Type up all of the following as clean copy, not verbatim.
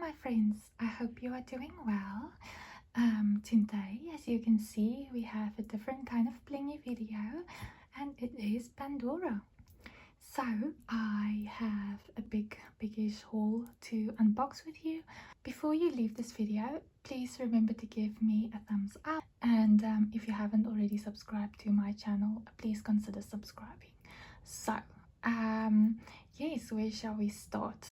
my friends, I hope you are doing well. Today, as you can see, we have a different kind of blingy video, and it is Pandora. So I have a biggish haul to unbox with you. Before you leave this video, please remember to give me a thumbs up, and if you haven't already subscribed to my channel, please consider subscribing. So yes, where shall we start?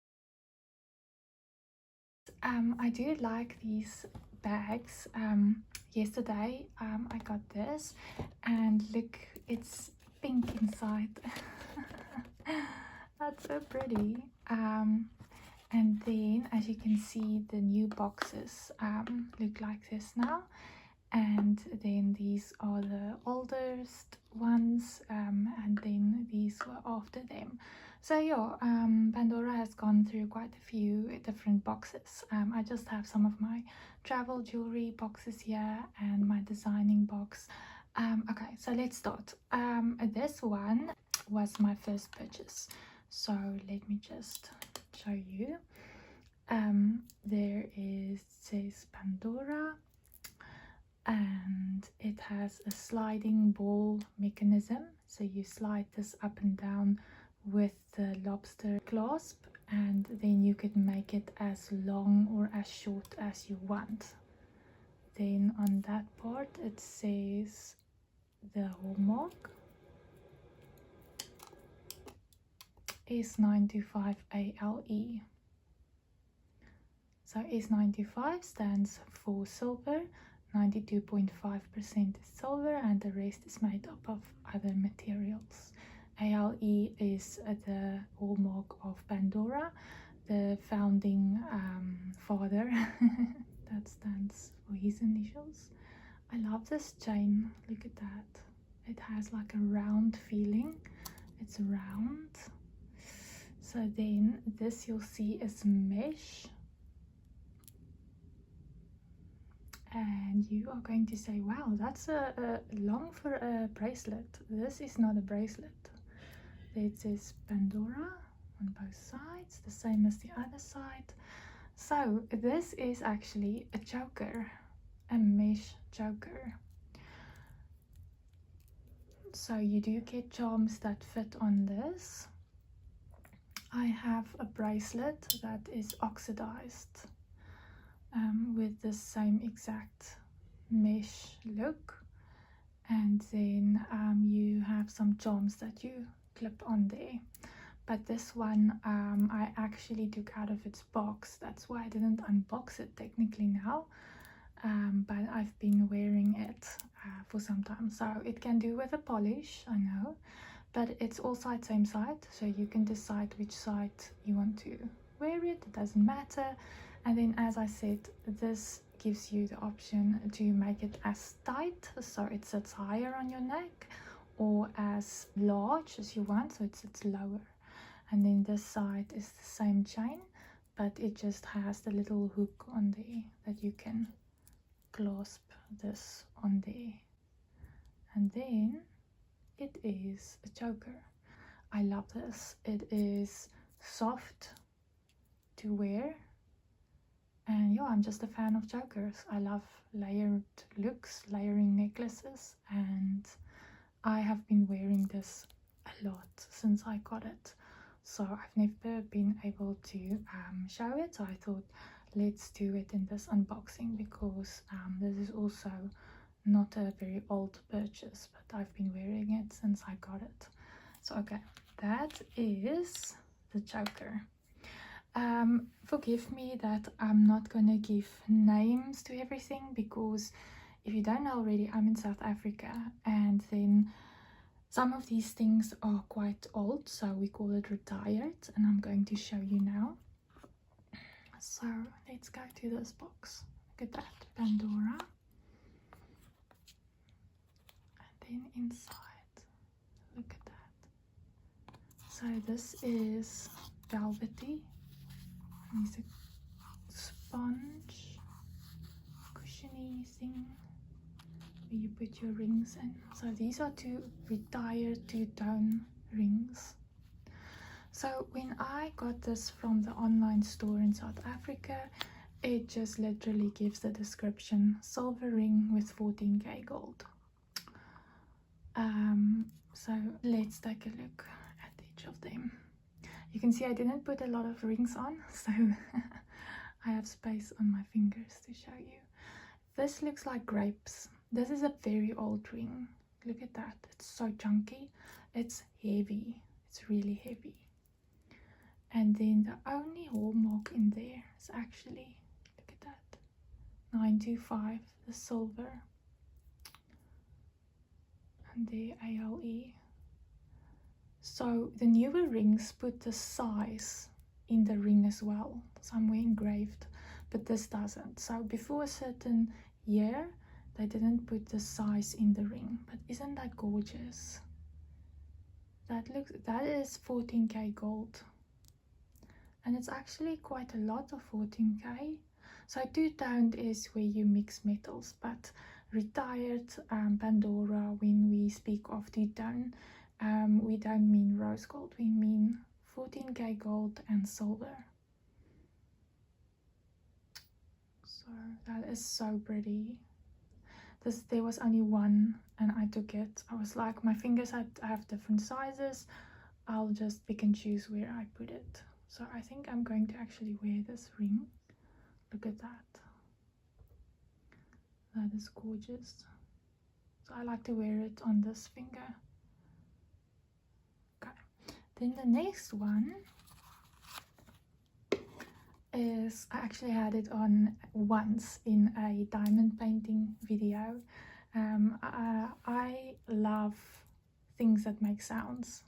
I do like these bags. Yesterday I got this, and look, it's pink inside. That's so pretty. And then, as you can see, the new boxes look like this now, and then these are the oldest ones, and then these were after them. So yeah, Pandora has gone through quite a few different boxes. I just have some of my travel jewelry boxes here and my designing box. Okay, so let's start. This one was my first purchase, so let me just show you. Says Pandora, and it has a sliding ball mechanism, so you slide this up and down with the lobster clasp, and then you can make it as long or as short as you want. Then on that part it says the hallmark S925ALE. So S95 stands for silver, 92.5% is silver, and the rest is made up of other materials. ALE is the hallmark of Pandora, the founding father. That stands for his initials. I love this chain, look at that. It has like a round feeling, it's round. So then this you'll see is mesh. And you are going to say, wow, that's a long for a bracelet. This is not a bracelet. It says Pandora on both sides, the same as the other side. So this is actually a choker, a mesh choker. So you do get charms that fit on this. I have a bracelet that is oxidized, with the same exact mesh look, and then you have some charms that you clip on there. But this one I actually took out of its box, that's why I didn't unbox it technically now, but I've been wearing it for some time, so it can do with a polish, I know, but it's all side same side, so you can decide which side you want to wear it, it doesn't matter. And then, as I said, this gives you the option to make it as tight, so it sits higher on your neck, or as large as you want, so it sits lower. And then this side is the same chain, but it just has the little hook on there that you can clasp this on there. And then it is a choker. I love this. It is soft to wear. And yeah, I'm just a fan of chokers. I love layered looks, layering necklaces, and I have been wearing this a lot since I got it. So I've never been able to show it, so I thought let's do it in this unboxing, because this is also not a very old purchase, but I've been wearing it since I got it. So okay, that is the choker. Forgive me that I'm not gonna give names to everything, because if you don't know already, I'm in South Africa, and then some of these things are quite old, so we call it retired, and I'm going to show you now. So let's go to this box. Look at that, Pandora. And then inside, look at that. So this is velvety. It's a sponge, cushiony thing where you put your rings in. So these are two retired two-tone rings. So when I got this from the online store in South Africa, it just literally gives the description: silver ring with 14K gold. So let's take a look at each of them. You can see I didn't put a lot of rings on, so I have space on my fingers to show you. This looks like grapes. This is a very old ring. Look at that. It's so chunky. It's heavy. It's really heavy. And then the only hallmark in there is actually, look at that, 925, the silver. And the ALE. So the newer rings put the size in the ring as well, somewhere engraved, but this doesn't. So before a certain year, they didn't put the size in the ring. But isn't that gorgeous? That is 14K gold. And it's actually quite a lot of 14K. So two-toned is where you mix metals, but retired Pandora, when we speak of two-tone, we don't mean rose gold, we mean 14K gold and silver. So that is so pretty. There was only one and I took it. I was like, my fingers have different sizes, I'll just pick and choose where I put it. So I think I'm going to actually wear this ring. Look at that. That is gorgeous. So I like to wear it on this finger. Okay. Then the next one is, I actually had it on once in a diamond painting video. I love things that make sounds.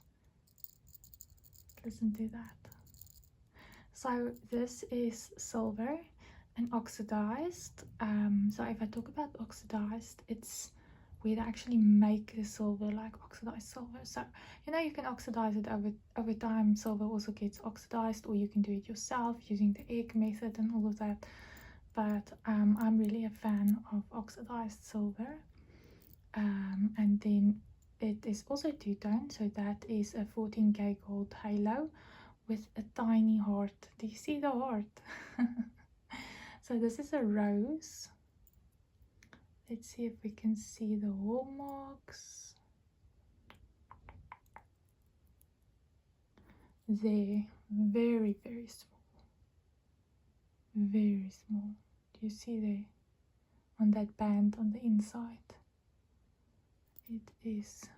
Listen to that. So this is silver and oxidized. So if I talk about oxidized, it's where they actually make the silver like oxidized silver. So you know, you can oxidize it over time. Silver also gets oxidized, or you can do it yourself using the egg method and all of that. But I'm really a fan of oxidized silver. And then it is also two-tone, so that is a 14K gold halo with a tiny heart. Do you see the heart? So this is a rose. Let's see if we can see the hallmarks. There, very, very small. Very small. Do you see there? On that band on the inside. It is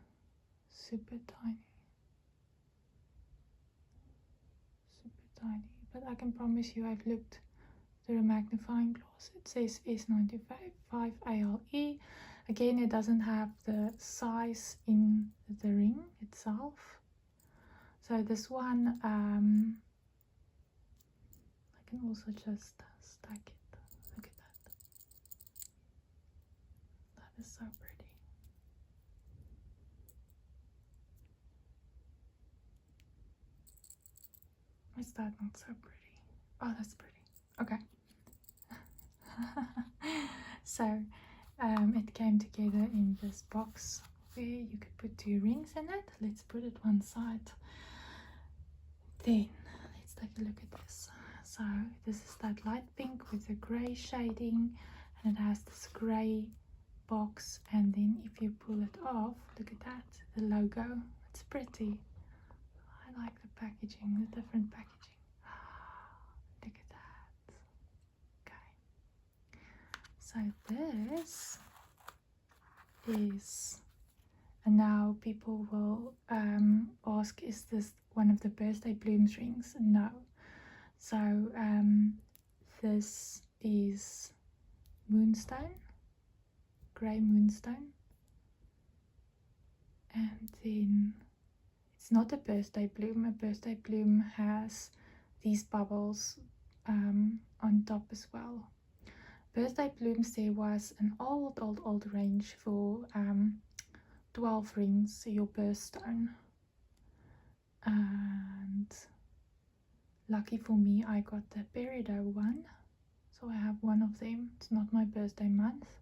super tiny. Super tiny. But I can promise you I've looked through a magnifying glass. It says S95 ALE. Again, it doesn't have the size in the ring itself. So this one, I can also just stack it. Look at that. That is so pretty. Is that not so pretty? Oh, that's pretty. Okay. So it came together in this box where you could put two rings in it. Let's put it one side. Then let's take a look at this. So this is that light pink with the grey shading, and it has this grey box, and then if you pull it off, look at that, the logo. It's pretty. I like the packaging, the different packaging. Look at that. Okay. So this is, and now people will ask, is this one of the birthday blooms rings? No. So this is moonstone, grey moonstone, and then it's not a birthday bloom. A birthday bloom has these bubbles on top as well. Birthday blooms, there was an old range for 12 rings, your birthstone. And lucky for me, I got the peridot one, so I have one of them. It's not my birthday month,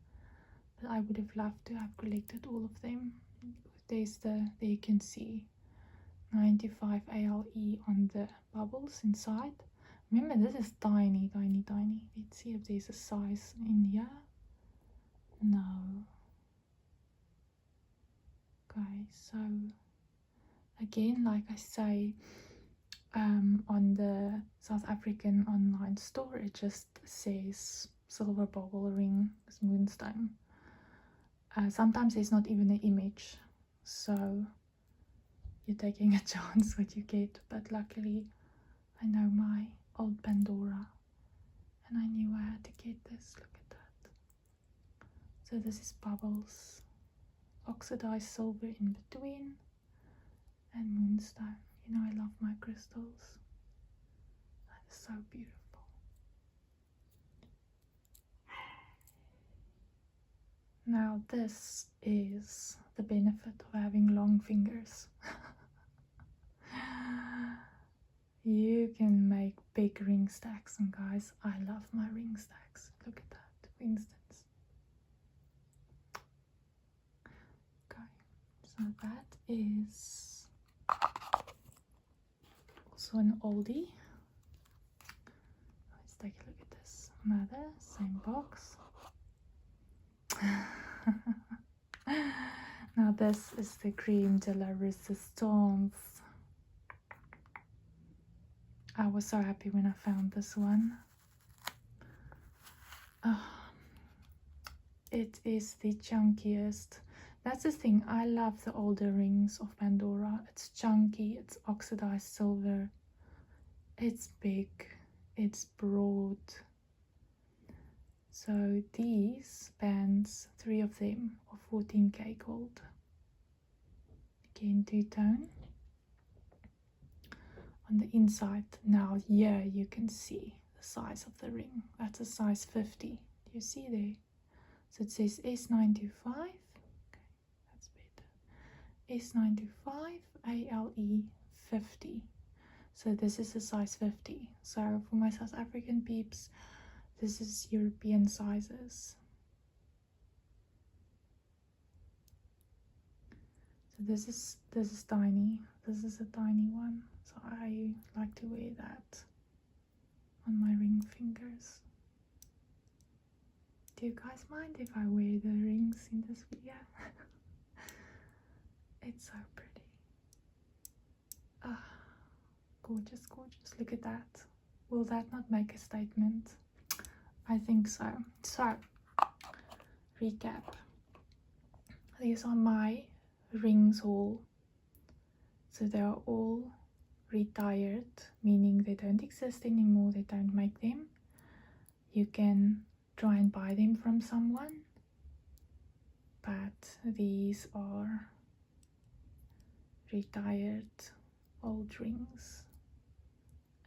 but I would have loved to have collected all of them. There you can see 95 ALE on the bubbles inside. Remember, this is tiny, tiny, tiny. Let's see if there's a size in here. No. Okay, so again, like I say, on the South African online store, it just says silver bubble ring is moonstone. Sometimes there's not even an image, so you're taking a chance what you get. But luckily, I know my old Pandora, and I knew I had to get this. Look at that. So this is bubbles, oxidized silver in between, and moonstone. You know I love my crystals. That is so beautiful. Now this is the benefit of having long fingers. You can make big ring stacks, and guys, I love my ring stacks. Look at that, for instance. Okay, so that is also an oldie. Let's take a look at this. Another, same box. Now this is the Creme de la Resistance. I was so happy when I found this one. It is the chunkiest. That's the thing, I love the older rings of Pandora. It's chunky, it's oxidized silver, it's big, it's broad. So these bands, 3 of them, are 14K gold. Again, two-tone. On the inside, now here you can see the size of the ring. That's a size 50. Do you see there? So it says S95. Okay, that's better. S95 ALE 50. So this is a size 50. So for my South African peeps, this is European sizes. So this is tiny. This is a tiny one. So I like to wear that on my ring fingers. Do you guys mind if I wear the rings in this video? It's so pretty. Ah, gorgeous, gorgeous. Look at that. Will that not make a statement? I think so. So, recap. These are my rings haul. So they are all retired, meaning they don't exist anymore, they don't make them. You can try and buy them from someone, but these are retired old rings,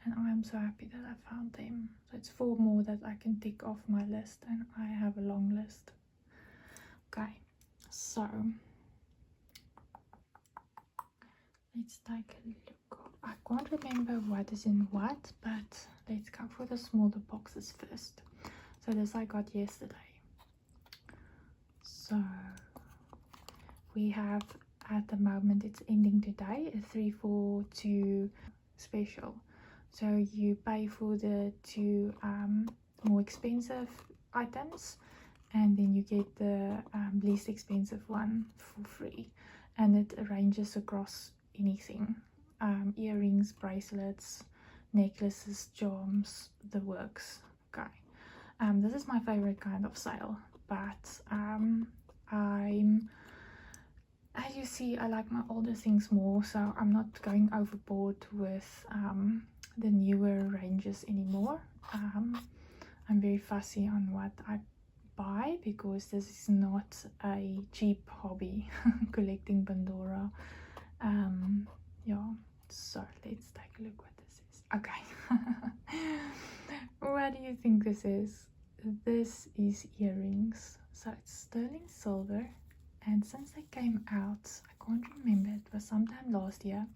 and I'm so happy that I found them. So it's 4 more that I can tick off my list, and I have a long list. Okay, so let's take a look. I can't remember what is in what, but let's go for the smaller boxes first. So this I got yesterday. So we have, at the moment it's ending today, a 3 for 2 special. So you pay for the 2 more expensive items, and then you get the least expensive one for free, and it ranges across anything. Earrings, bracelets, necklaces, charms, the works. Okay, this is my favorite kind of sale, but as you see, I like my older things more, so I'm not going overboard with the newer ranges anymore. I'm very fussy on what I buy, because this is not a cheap hobby, collecting Pandora. Yeah, so let's take a look what this is. Okay. What do you think this is? This is earrings. So it's sterling silver, and since they came out, I can't remember, it was sometime last year,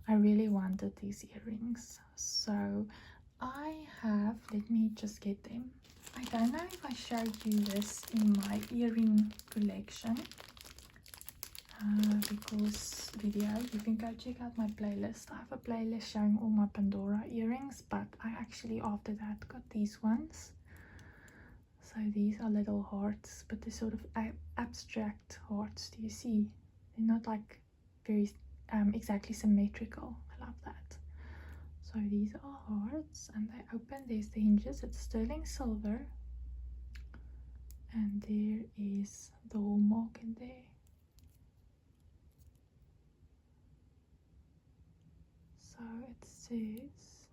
I really wanted these earrings. So I have, let me just get them. I don't know if I showed you this in my earring collection. because video, you can go check out my playlist. I have a playlist showing all my Pandora earrings, but I actually after that got these ones. So these are little hearts, but they're sort of abstract hearts. Do you see? They're not like very exactly symmetrical. I love that. So these are hearts and they open. There's the hinges. It's sterling silver. And there is the hallmark in there. So it says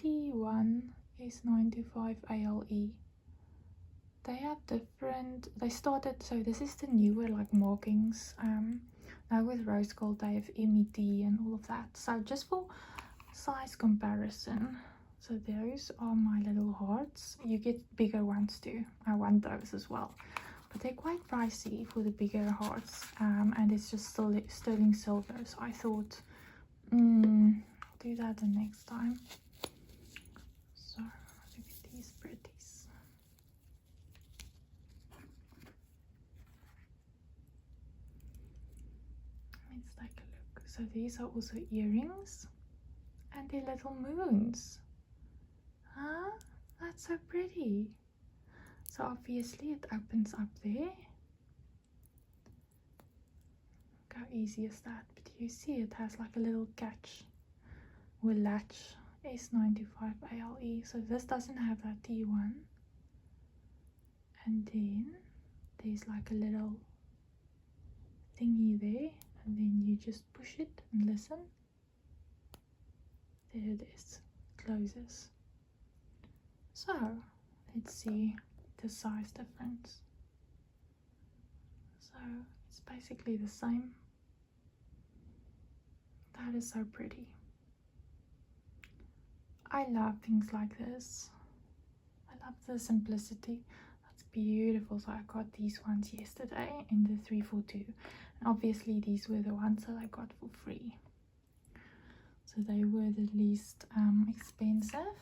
T1 is 95 ALE. They have different, they started, so this is the newer like markings. Now with rose gold they have MED and all of that. So just for size comparison, so those are my little hearts. You get bigger ones too. I want those as well, but they're quite pricey for the bigger hearts, and it's just still sterling silver. So I thought, I'll do that the next time. So look at these pretties. Let's take a look. So these are also earrings, and they're little moons. Huh? That's so pretty. So obviously it opens up there. Look how easy is that? But you see it has like a little catch or latch. S95 ALE. So this doesn't have that T1. And then there's like a little thingy there, and then you just push it and listen. There it is. It closes. So let's see the size difference. So it's basically the same. That is so pretty. I love things like this. I love the simplicity. That's beautiful. So I got these ones yesterday in the 342, and obviously these were the ones that I got for free. So they were the least expensive.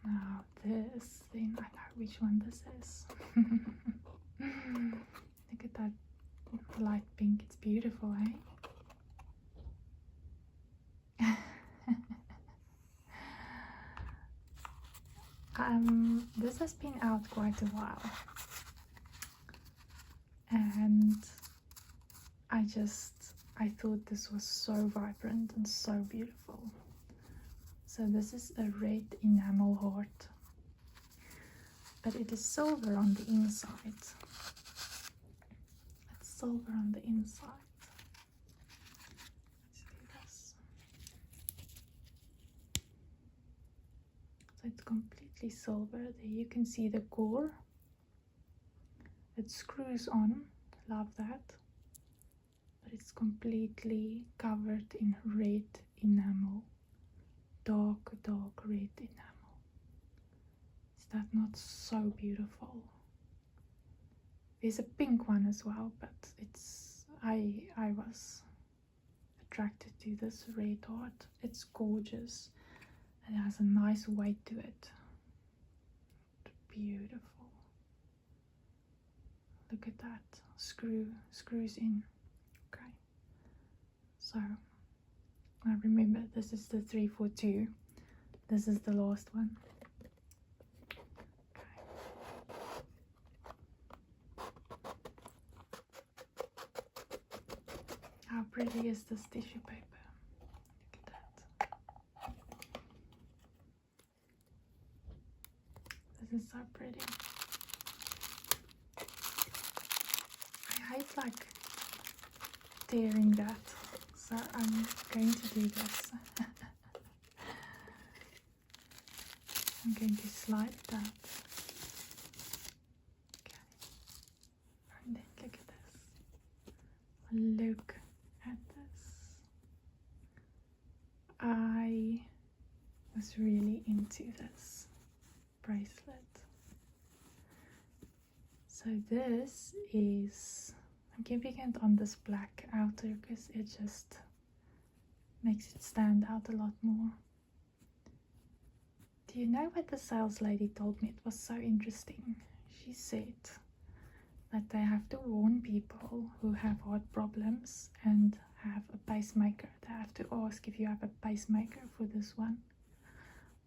Now this, then I know which one this is. Look at that light pink. It's beautiful, eh? This has been out quite a while, and I thought this was so vibrant and so beautiful. So this is a red enamel heart, but it is silver on the inside. It's silver on the inside. Let's do this. So it's completely silver. There you can see the core. It screws on. Love that. But it's completely covered in red enamel. Dark red enamel. Is that not so beautiful? There's a pink one as well, but it's I was attracted to this red heart. It's gorgeous. It has a nice weight to it. Beautiful. Look at that. Screws in. Okay. So I remember this is the 342. This is the last one. Okay. How pretty is this tissue paper? Look at that. This is so pretty. I hate like tearing that, so I'm going to do this. I'm going to slide that. Okay. And then look at this. Look at this. I was really into this bracelet. So this is, I'm keeping it on this black outer because it just makes it stand out a lot more. Do you know what the sales lady told me? It was so interesting. she said that they have to warn people who have heart problems and have a pacemaker. They have to ask if you have a pacemaker for this one,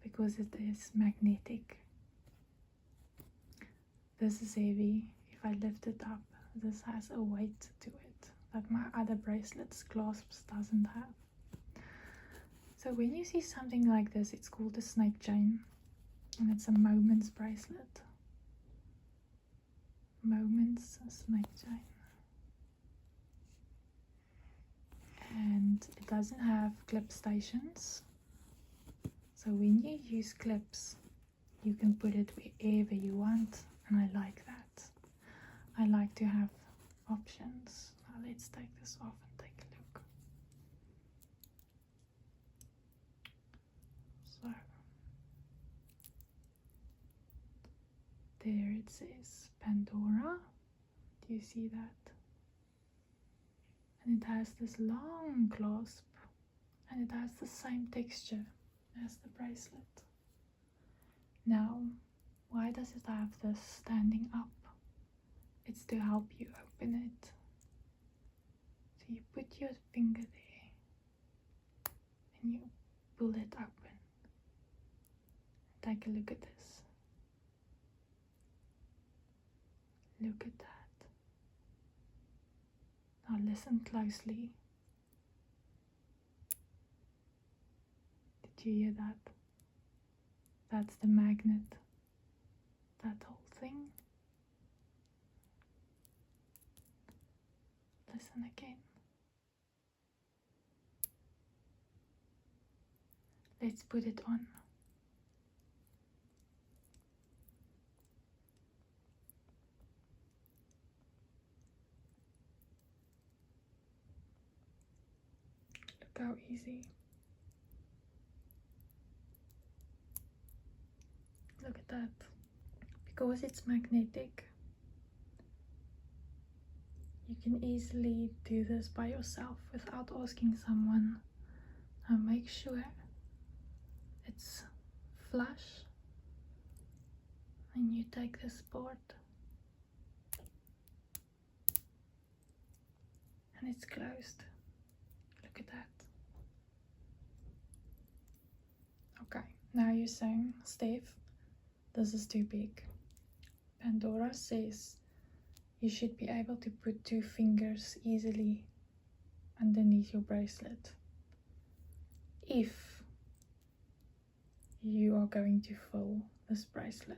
because it is magnetic. This is heavy. If I lift it up, this has a weight to it that my other bracelets clasps doesn't have. So when you see something like this, it's called a snake chain, and it's a Moments bracelet. Moments snake chain. And it doesn't have clip stations, so when you use clips you can put it wherever you want, and I like that. I like to have options. Now let's take this off and take a look. So there it says Pandora. Do you see that? And it has this long clasp, and it has the same texture as the bracelet. Now, why does it have this standing up? It's to help you open it. So you put your finger there and you pull it open. Take a look at this. Look at that. Now listen closely. Did you hear that? That's the magnet. That whole thing. Listen again. Let's put it on. Look how easy. Look at that. Because it's magnetic, you can easily do this by yourself without asking someone. Now make sure it's flush, and you take this part and it's closed. Look at that. Okay, now you're saying, Steph, this is too big. Pandora says you should be able to put 2 fingers easily underneath your bracelet if you are going to fill this bracelet.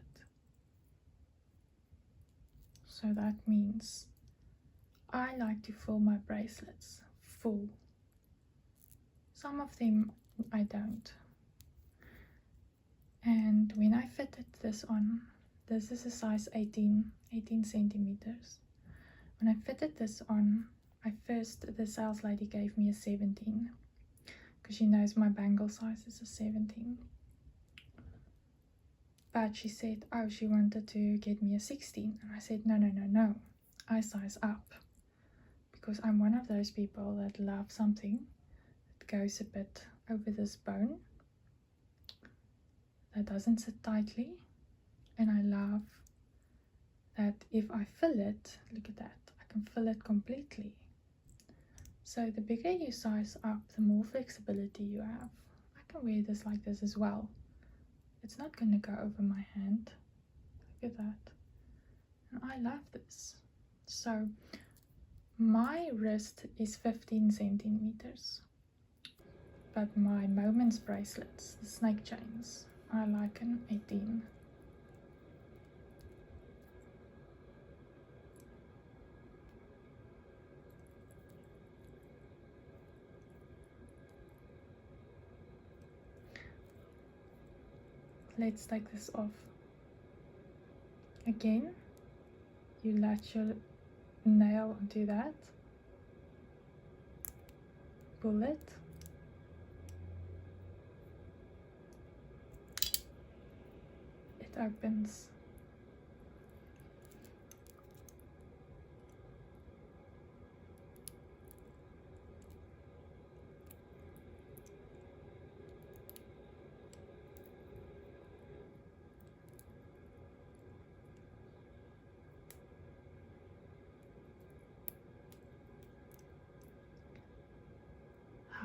So that means I like to fill my bracelets full. Some of them I don't. And when I fitted this on, this is a size 18 centimeters. When I fitted this on, the sales lady gave me a 17, because she knows my bangle size is a 17. But she said, oh, she wanted to get me a 16. And I said, no, I size up. Because I'm one of those people that love something that goes a bit over this bone, that doesn't sit tightly. And I love that if I fill it, look at that, I can fill it completely. So the bigger you size up, the more flexibility you have. I can wear this like this as well. It's not going to go over my hand. Look at that. And I love this. So my wrist is 15 centimeters. But my Moments bracelets, the snake chains, are like an 18. Let's take this off. Again, you latch your nail onto that, pull it, it opens.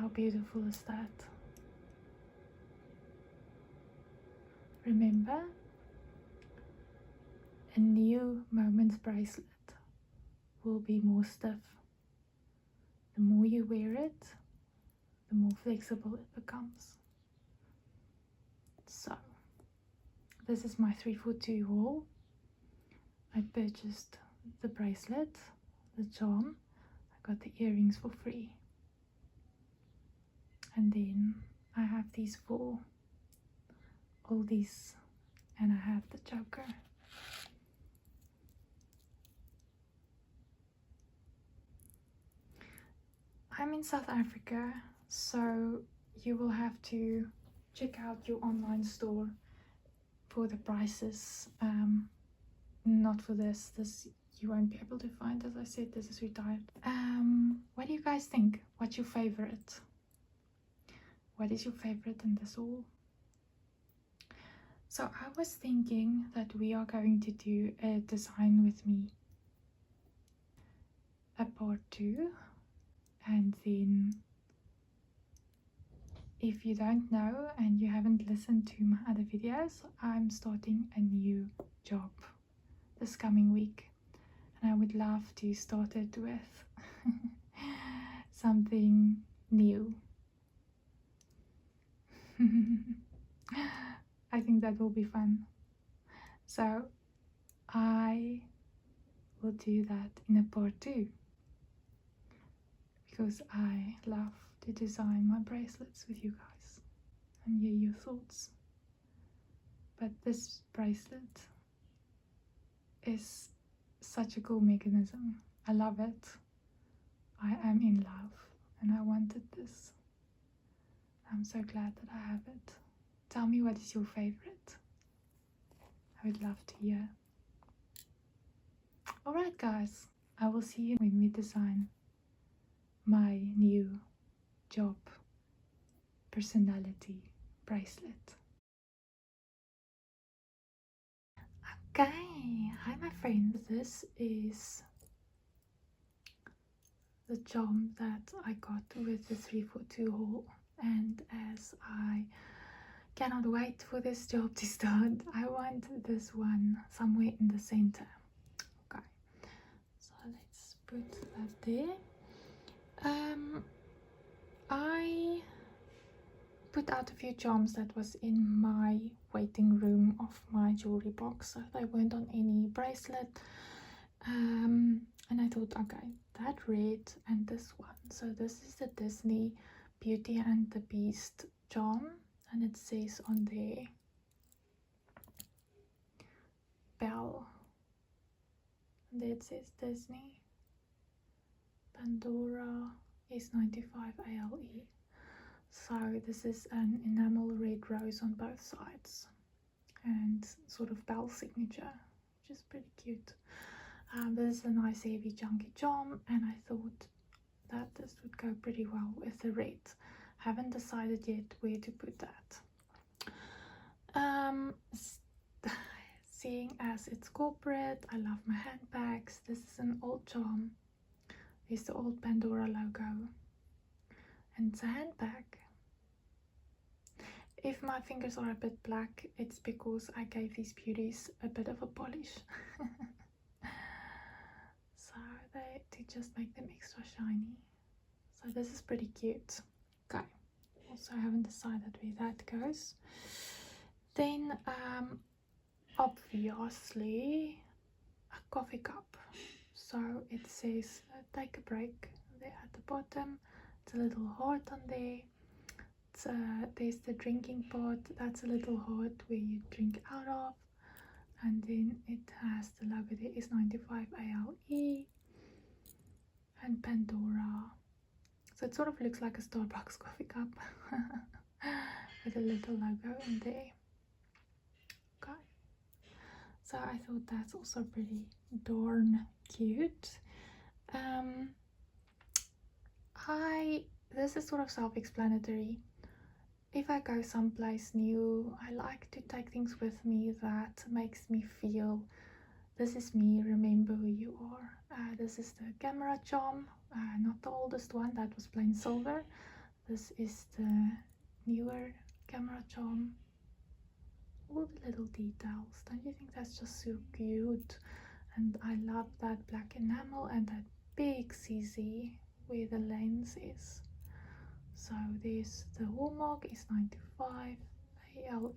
How beautiful is that? Remember, a new Moments bracelet will be more stiff. The more you wear it, the more flexible it becomes. So, this is my 342 haul. I purchased the bracelet, the charm, I got the earrings for free. And then I have these 4 oldies, and I have the choker. I'm in South Africa, so you will have to check out your online store for the prices. Not for this you won't be able to find. As I said, this is retired. What do you guys think? What's your favorite? What is your favorite in this haul? So I was thinking that we are going to do a design with me, a part 2, and then if you don't know and you haven't listened to my other videos, I'm starting a new job this coming week, and I would love to start it with something new. I think that will be fun. So I will do that in a part 2 because I love to design my bracelets with you guys and hear your thoughts. But this bracelet is such a cool mechanism. I love it. I am in love and I wanted this. I'm so glad that I have it. Tell me, what is your favorite? I would love to hear. Alright guys, I will see you when we design my new job personality bracelet. Okay, hi my friends. This is the charm that I got with the 342 haul, and as I cannot wait for this job to start, I want this one somewhere in the center. Okay, so let's put that there. I put out a few charms that was in my waiting room of my jewelry box, so they weren't on any bracelet, and I thought, okay, that red and this one. So this is the Disney Beauty and the Beast charm, and it says on there Belle, and there it says Disney. Pandora is 95 ALE. So this is an enamel red rose on both sides and sort of Belle signature, which is pretty cute. This is a nice heavy chunky charm, and I thought that this would go pretty well with the red. Haven't decided yet where to put that. Seeing as it's corporate, I love my handbags. This is an old charm. There's the old Pandora logo, and it's a handbag. If my fingers are a bit black, it's because I gave these beauties a bit of a polish. So to just make them extra shiny. So this is pretty cute. Okay, also I haven't decided where that goes. Then obviously a coffee cup. So it says take a break there at the bottom. It's a little heart on there. There's the drinking pot, that's a little heart where you drink out of, and then it has the logo there is 95 ALE and Pandora. So it sort of looks like a Starbucks coffee cup with a little logo in there. Okay, so I thought that's also pretty darn cute. This is sort of self-explanatory. If I go someplace new, I like to take things with me that makes me feel this is me, remember who you are. This is the camera charm, not the oldest one, that was plain silver. This is the newer camera charm. All the little details. Don't you think that's just so cute? And I love that black enamel and that big CZ where the lens is. So there's the hallmark is 95 ALE.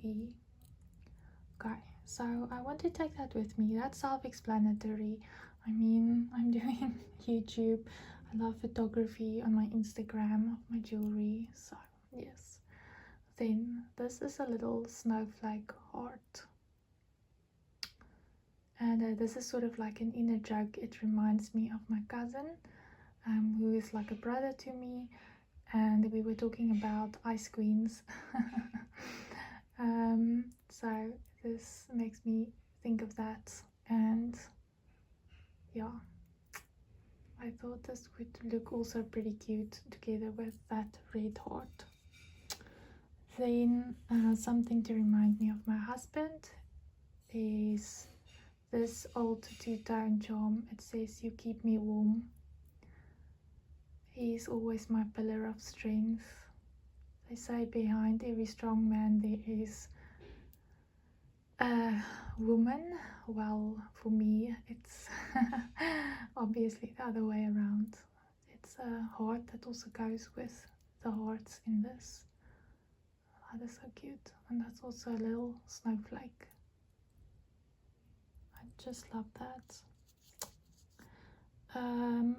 Okay, so I want to take that with me. That's self-explanatory. I mean, I'm doing YouTube. I love photography on my Instagram of my jewelry. So yes. Then this is a little snowflake heart. And this is sort of like an inner joke. It reminds me of my cousin, who is like a brother to me. And we were talking about ice queens. So this makes me think of that, and yeah, I thought this would look also pretty cute together with that red heart. Then something to remind me of my husband is this old two-tone charm. It says, "You keep me warm." He is always my pillar of strength. They say behind every strong man there is a woman. Well, for me it's obviously the other way around. It's a heart that also goes with the hearts in this. Oh, that's so cute. And that's also a little snowflake. I just love that.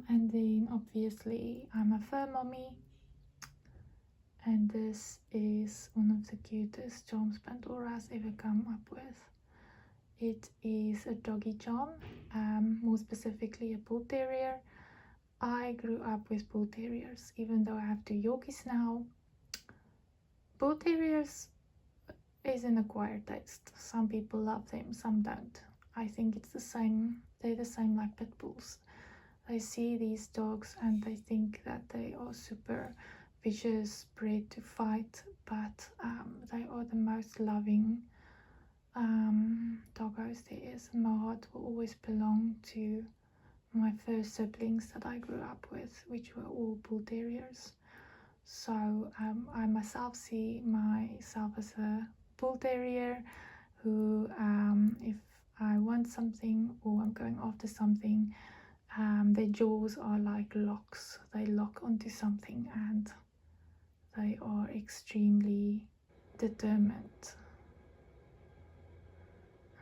And then obviously I'm a fur mommy, and this is one of the cutest charms Pandora has ever come up with. It is a doggy charm, more specifically a bull terrier. I grew up with bull terriers, even though I have 2 Yorkies now. Bull terriers is an acquired taste. Some people love them, some don't. I think it's the same. They're the same like pit bulls. They see these dogs and they think that they are super vicious, bred to fight, but they are the most loving doggos there is. And my heart will always belong to my first siblings that I grew up with, which were all bull terriers. So I myself see myself as a bull terrier who, if I want something or I'm going after something, their jaws are like locks. They lock onto something and they are extremely determined.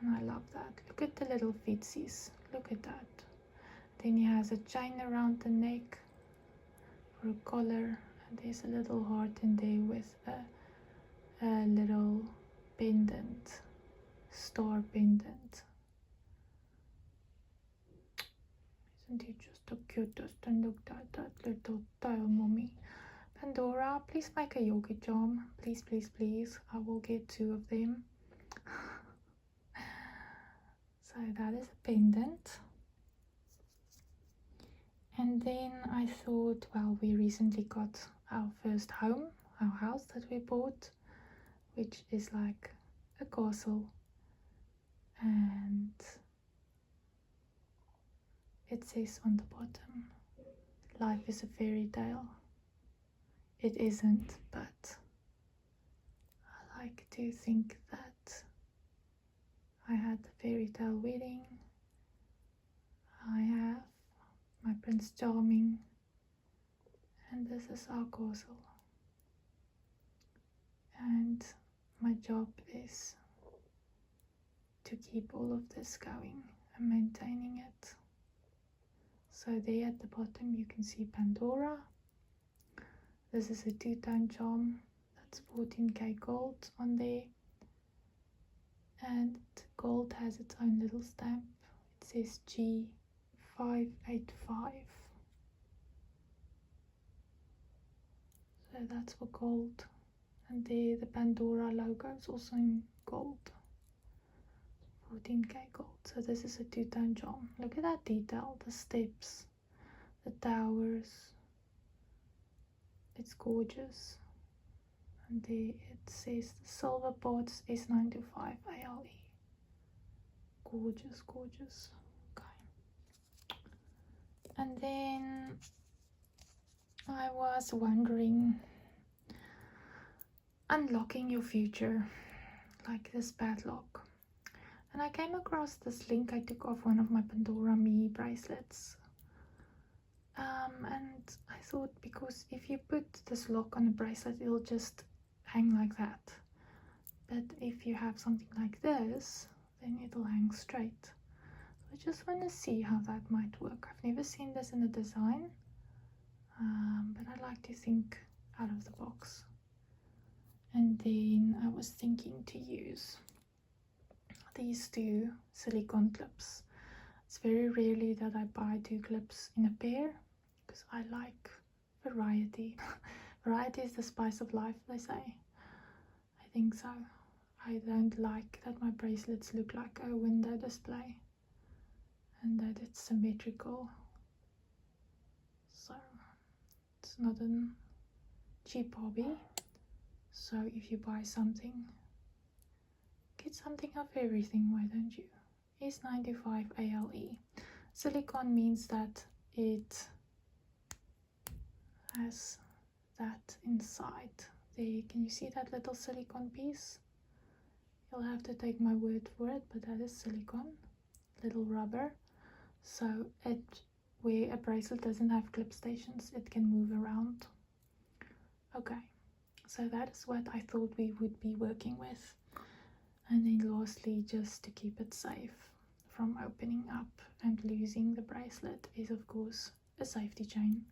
And I love that. Look at the little feetsies. Look at that. Then he has a chain around the neck for a collar. And there's a little heart in there with a little pendant, star pendant. Isn't he just the cutest? And look at that little tail, mommy. Pandora, please make a Yorkie charm. Please, please, please. I will get 2 of them. So that is a pendant. And then I thought, well, we recently got our first home, our house that we bought, which is like a castle. And it says on the bottom, life is a fairy tale. It isn't, but I like to think that I had a fairy tale wedding. I have my Prince Charming, and this is our castle. And my job is to keep all of this going and maintaining it. So there at the bottom you can see Pandora. This is a 2-tone charm. That's 14k gold on there. And gold has its own little stamp. It says G585. So that's for gold. And there the Pandora logo is also in gold. 14k gold. So this is a 2-tone charm. Look at that detail. The steps, the towers. It's gorgeous. And there it says the silver parts is 95 ALE. Gorgeous, gorgeous. Okay. And then I was wondering unlocking your future, like this padlock. And I came across this link. I took off one of my Pandora Me bracelets. And I thought, because if you put this lock on a bracelet, it'll just hang like that. But if you have something like this, then it'll hang straight. So I just want to see how that might work. I've never seen this in a design, but I like to think out of the box. And then I was thinking to use these two silicone clips. It's very rarely that I buy two clips in a pair because I like variety. Variety is the spice of life, they say. I think so. I don't like that my bracelets look like a window display and that it's symmetrical. So it's not a cheap hobby. So if you buy something, get something of everything, why don't you? S95 ALE. Silicone means that it has that inside. There, can you see that little silicone piece? You'll have to take my word for it, but that is silicone, little rubber. So where a bracelet doesn't have clip stations, it can move around. Okay, so that is what I thought we would be working with. And then lastly, just to keep it safe from opening up and losing the bracelet, is of course a safety chain.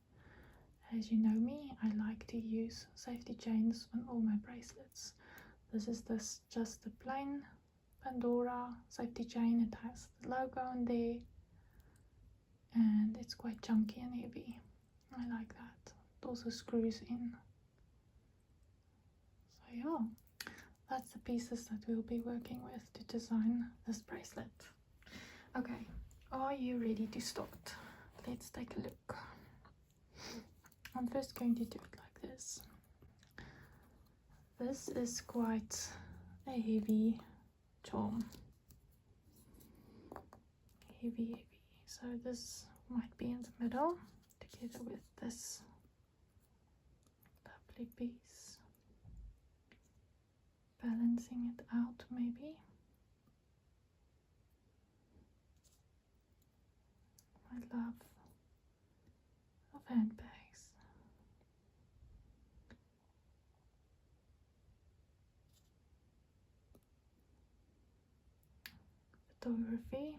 As you know me, I like to use safety chains on all my bracelets. This is just the plain Pandora safety chain. It has the logo on there and it's quite chunky and heavy. I like that. It also screws in. So yeah, that's the pieces that we'll be working with to design this bracelet. Okay, are you ready to start? Let's take a look. I'm first going to do it like this. This is quite a heavy charm. Heavy. So this might be in the middle together with this lovely piece. Balancing it out maybe. I love handbags. Photography.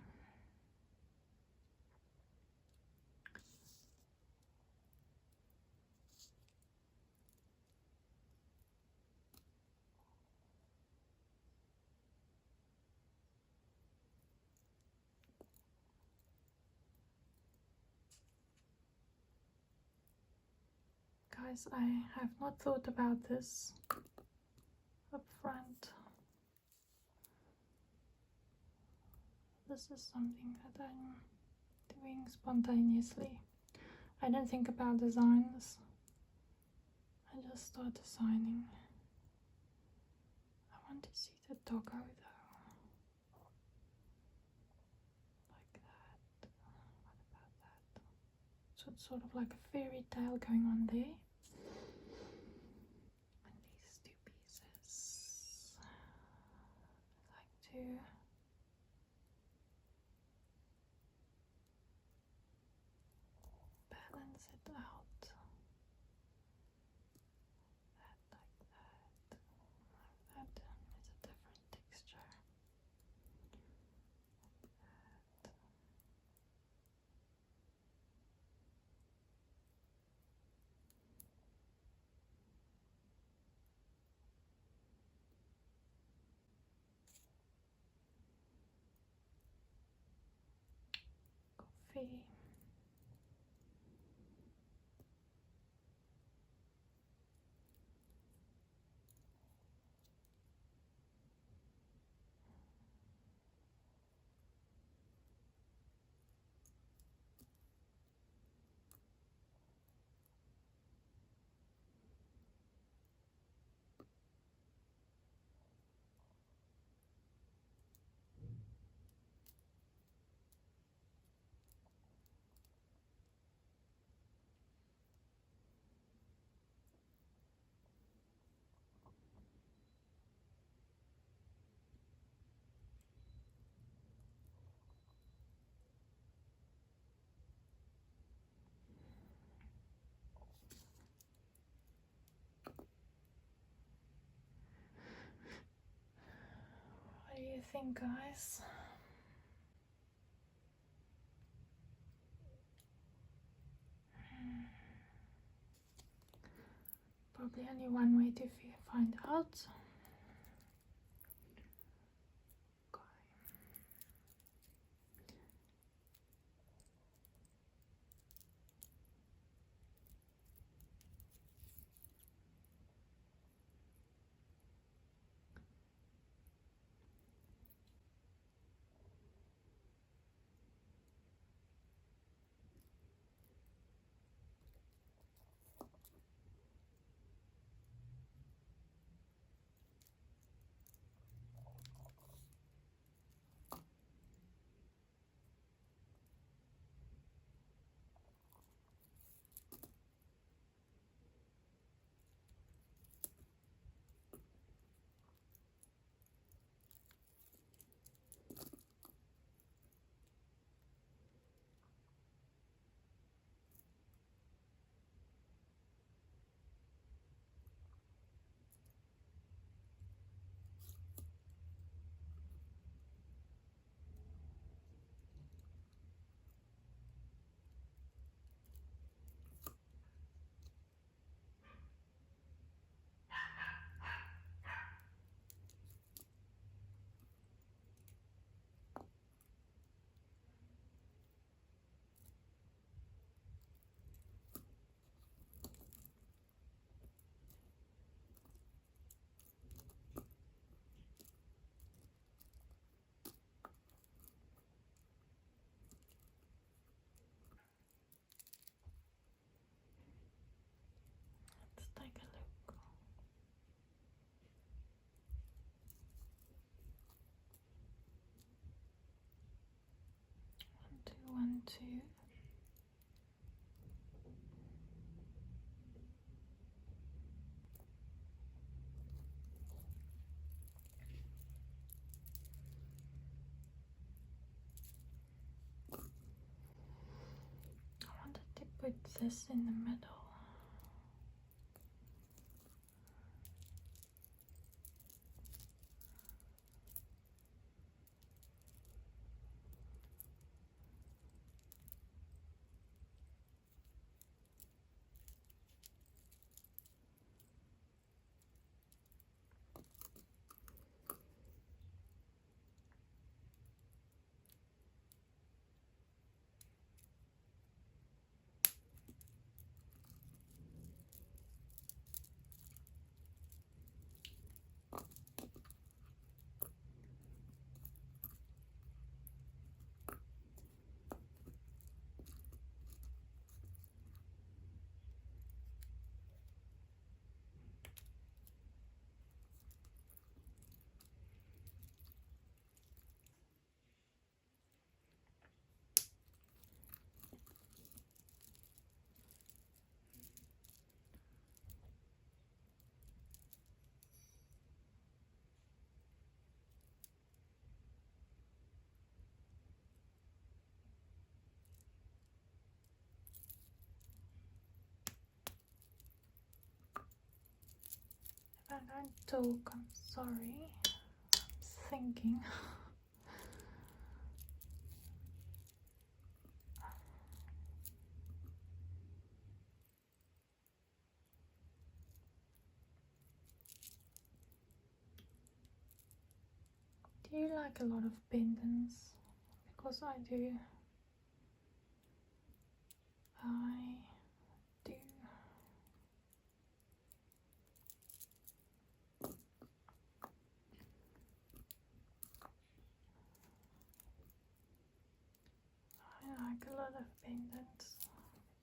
Guys, I have not thought about this up front. This is something that I'm doing spontaneously. I don't think about designs. I just start designing. I want to see the doggo though. Like that. What about that? So it's sort of like a fairy tale going on there. And these two pieces. I like to balance it out. That like that. Like that. It's a different texture. Coffee. think, guys? Probably only one way to find out. Let's take a look. 1, 2, 1, 2. I wanted to put this in the middle. If I don't talk, I'm sorry. I'm thinking. Do you like a lot of pendants? Because I do. I do. I like a lot of pendants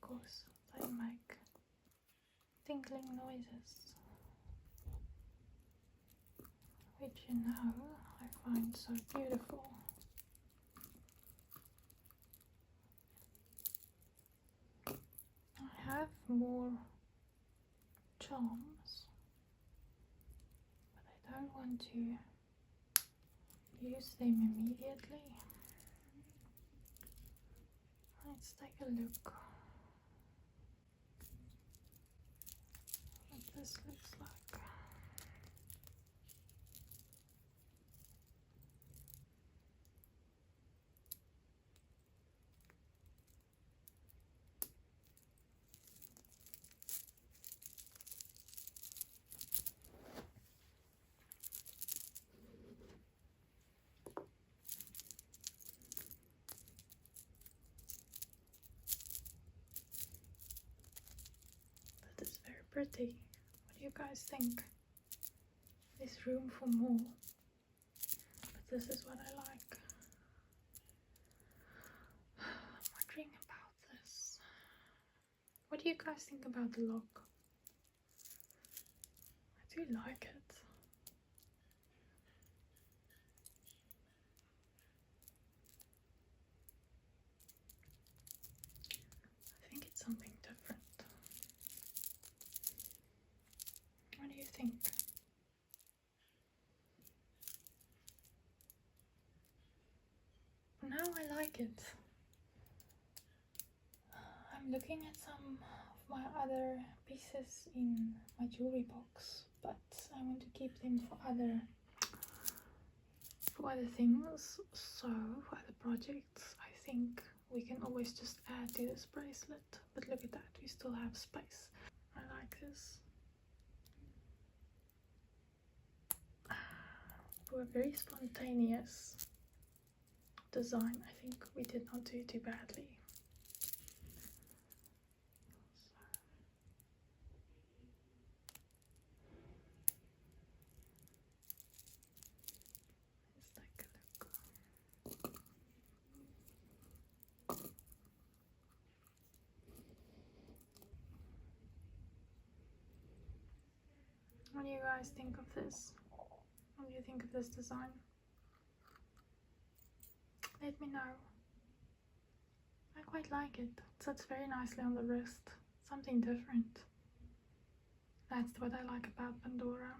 because they make tinkling noises, which you know I find so beautiful. I have more charms, but I don't want to use them immediately. Let's take a look what this looks like. pretty. What do you guys think? There's room for more, but this is what I like. I'm wondering about this. What do you guys think about the look? I do like it. I think it's something different. What do you think? Now I like it. I'm looking at some of my other pieces in my jewelry box, but I want to keep them for other things. So for other projects, I think we can always just add to this bracelet. But look at that, we still have space. I like this. For a very spontaneous design, I think we did not do too badly. Let's take a look. What do you guys think of this? What do you think of this design? Let me know. I quite like it. It sits very nicely on the wrist. Something different. That's what I like about Pandora.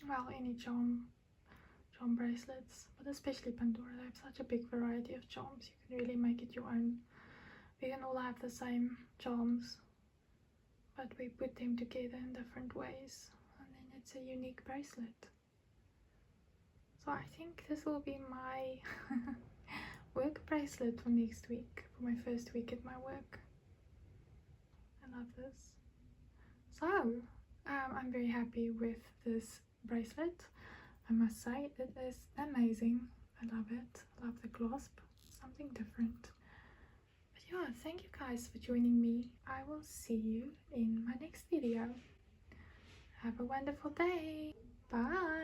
Well, any charm bracelets, but especially Pandora. They have such a big variety of charms. You can really make it your own. We can all have the same charms, but we put them together in different ways, and then it's a unique bracelet. So I think this will be my work bracelet for next week, for my first week at my work. I love this. So I'm very happy with this bracelet. I must say it is amazing. I love it. I love the clasp. Something different. But yeah, thank you guys for joining me. I will see you in my next video. Have a wonderful day. Bye.